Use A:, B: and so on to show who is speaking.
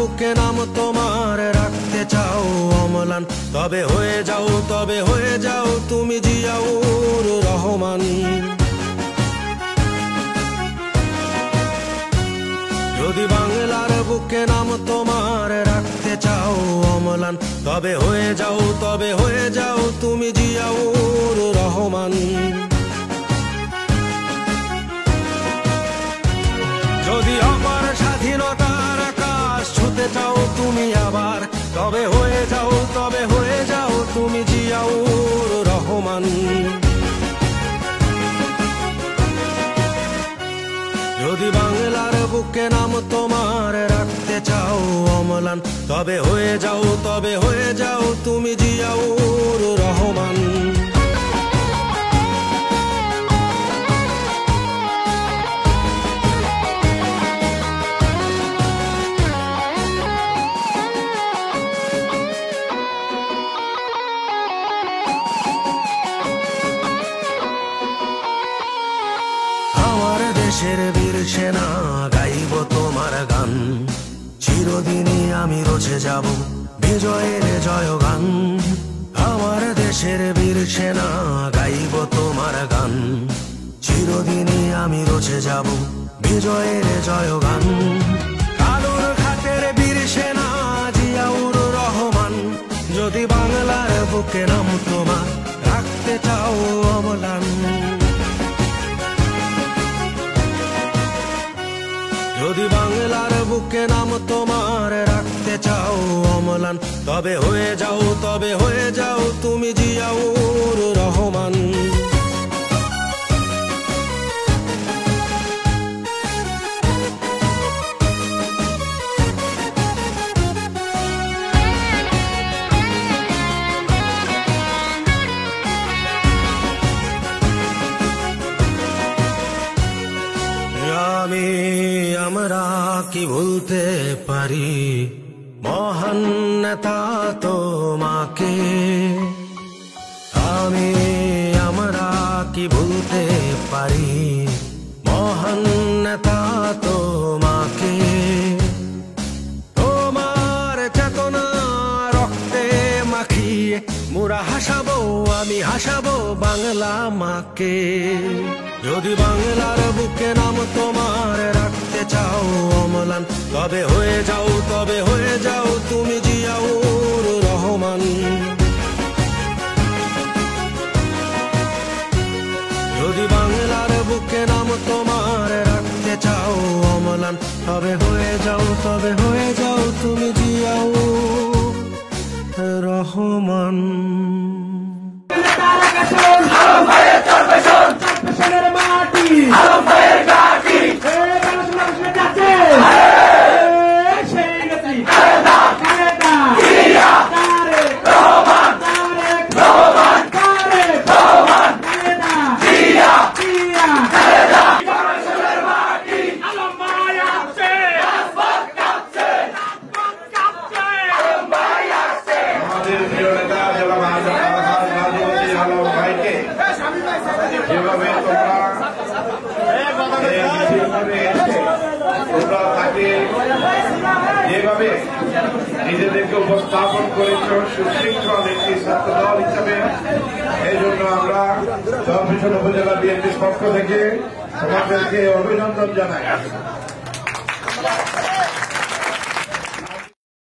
A: বুকে নাম তোমার রাখতে চাও অম্লান, তবে হয়ে যাও তুমি জিয়াউর রহমান। যদি বাংলার বুকে নাম তোমার রাখতে চাও অম্লান, তবে হয়ে যাও তুমি জিয়াউর রহমান। যদি অপার স্বাধীনতার আকাশ ছুতে চাও তুমি আবার, তবে হয়ে যাও তুমি জিয়াউর রহমান। যদি বাংলার বুকে নাম তোমার রাখতে চাও অম্লান, তবে হয়ে যাও তুমি জিয়াউর রহমান। দেশের বীর সেনা গাইব তোমার গান, চিরদিনই আমি রচে যাব বিজয়ের জয়গান। আমার দেশের বীর সেনা গাইব তোমার গান, চিরদিনই আমি রচে যাব বিজয়ের জয়গান। কালুর ঘাটের বীর সেনা জিয়াউর রহমান, যদি বাংলার বুকে নাম তোমার রাখতে চাও অম্লান। যদি বাংলার বুকে নাম তোমার রাখতে চাও অম্লান, তবে হয়ে যাও তুমি জিয়াউর রহমান। আমরা কি ভুলতে পারি মহান নেতা তোমাকে, আমরা কি ভুলতে পারি মহান নেতা তোমাকে। তোমার চেতনা রক্তে মাখিয়ে মোরা আমি হাসাবো বাংলা মাকে। যদি বাংলার বুকে নাম তোমার রাখতে চাও অম্লান, তবে হয়ে যাও তুমি জিয়াউর রহমান। যদি বাংলার বুকে নাম তোমার রাখতে চাও অম্লান, তবে হয়ে যাও তুমি জিয়াউর রহমান।
B: যেভাবে নিজেদেরকে উপস্থাপন করেছ সুশৃঙ্খল একটি ছাত্র দল হিসাবে, এই জন্য আমরা চরমিশন উপজেলা বিএনপির পক্ষ থেকে তোমাদেরকে অভিনন্দন জানাই।